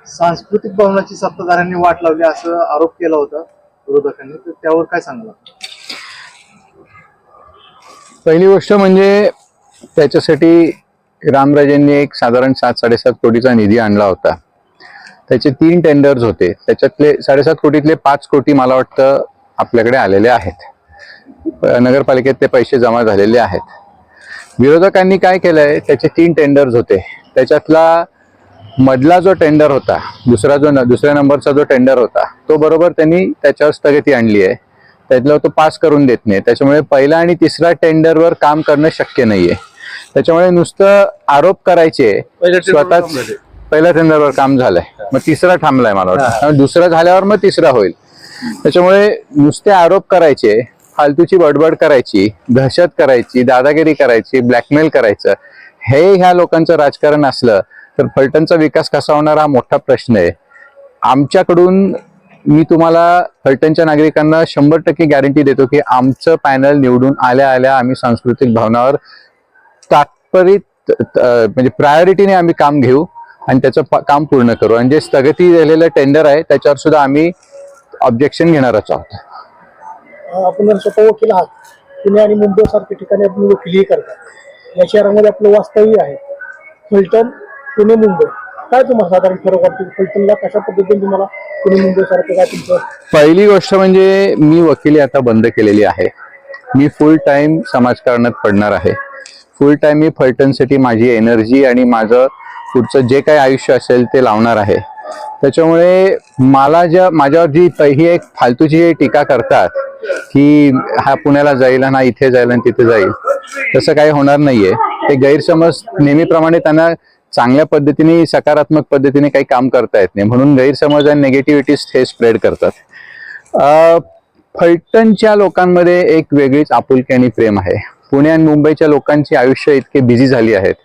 सांस्कृतिक भवनाची सत्ताधाऱ्यांनी वाट लावली असं आरोप केला होता विरोधकांनी, तर त्यावर काय सांगणार? पहिली गोष्ट म्हणजे त्याच्यासाठी रामराजेंनी एक साधारण 7-7.5 कोटीचा निधी आणला होता. त्याचे 3 टेंडर्स होते. त्याच्यातले 7.5 कोटीतले 5 कोटी मला वाटतं आपल्याकडे आलेले आहेत. नगरपालिकेत ते पैसे जमा झालेले आहेत. विरोधकांनी काय केलंय, त्याचे 3 टेंडर्स होते. त्याच्यातला मधला जो टेंडर होता, दुसऱ्या नंबरचा जो टेंडर होता, तो बरोबर त्यांनी त्याच्यावर स्थगिती आणली आहे. त्यातला तो पास करून देत नाही. त्याच्यामुळे पहिला आणि तिसरा टेंडरवर काम करणं शक्य नाहीये. त्याच्यामुळे नुसतं आरोप करायचे, स्वतःच पहिल्या टेंडरवर काम झालंय, मग तिसरा थांबलाय मला वाटतं. दुसरा झाल्यावर मग तिसरा होईल. त्याच्यामुळे नुसते आरोप करायचे, फालतूची बडबड करायची, दहशत करायची, दादागिरी करायची, ब्लॅकमेल करायचं, हे ह्या लोकांचं राजकारण असलं तर फलटणचा विकास कसा होणार हा मोठा प्रश्न आहे. आमच्याकडून मी तुम्हाला फलटणच्या नागरिकांना 100% गॅरंटी देतो की आमचं पॅनल निवडून आल्या आल्या आम्ही सांस्कृतिक भवनावर तात्परित म्हणजे प्रायोरिटीने आम्ही काम घेऊ आणि त्याचं काम पूर्ण करू. आणि जे स्थगिती झालेलं टेंडर आहे त्याच्यावर सुद्धा आम्ही ऑब्जेक्शन घेणारच आहोत. आपण स्वतः वकील आहात. पुणे आणि मुंबई सारख्या ठिकाणी आपण वकिली करतात. या शहरामध्ये आपलं वास्तव्य आहे. फलटण, पुणे, मुंबई, काय तुम्हाला साधारण फरक वाटतो? फलटणला कशा पद्धतीने तुम्हाला पुणे मुंबई सारखं काय तुमचं? पहिली गोष्ट म्हणजे मी वकिली आता बंद केलेली आहे. मी फुल टाइम समाजकारणात पडणार आहे. फुल टाइम मी फलटणसाठी माझी एनर्जी आणि माझं पुढचं जे काही आयुष्य असेल ते लावणार आहे. त्याच्यामुळे मला माझ्यावर जी ही एक फालतूची टीका करतात की हा पुण्याला जाईल आणि हा इथे जाईल आणि तिथे जाईल, तसं काही होणार नाहीये. ते गैरसमज नेहमीप्रमाणे त्यांना चांगल्या पद्धतीने सकारात्मक पद्धतीने काही काम करता येत नाही, म्हणून गैरसमज आणि नेगेटिव्हिटीज हे स्प्रेड करतात. फलटणच्या लोकांमध्ये एक वेगळीच आपुलकी आणि प्रेम आहे. पुणे आणि मुंबईच्या लोकांची आयुष्य इतके बिझी झाली आहेत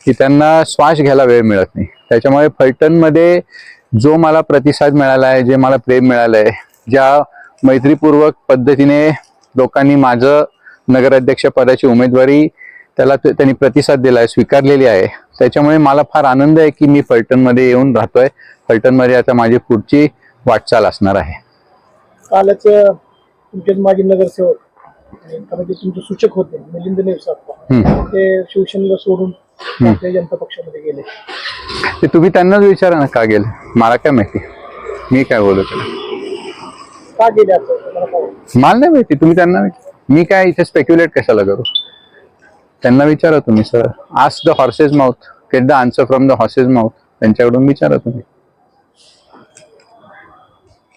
की त्यांना श्वास घ्यायला वेळ मिळत नाही. त्याच्यामुळे फलटणमध्ये जो मला प्रतिसाद मिळाला आहे, जे मला प्रेम मिळालंय, ज्या मैत्रीपूर्वक पद्धतीने लोकांनी माझं नगराध्यक्ष पदाची उमेदवारी त्यांनी प्रतिसाद दिलाय, स्वीकारलेली आहे, त्याच्यामुळे मला फार आनंद आहे की मी फलटणमध्ये येऊन राहतोय. फलटणमध्ये आता माझी पुढची वाटचाल असणार आहे. कालच तुमचे माजी नगरसेवक तुमचे सूचक होते मिलिंद नेवसारकर, ते शिवसेनेला सोडून भारतीय जनता पक्षामध्ये गेले. ते तुम्ही त्यांनाच विचारा ना का गेले, मला काय माहिती, मी काय बोलू त्याला. का गेले असं मला नाही माहिती, तुम्ही त्यांना मी काय इथे स्पेक्युलेट कशाला करू. त्यांना विचारा तुम्ही. Sir, ask the horses mouth, get the answer from the horses mouth. त्यांच्याकडून विचारा तुम्ही.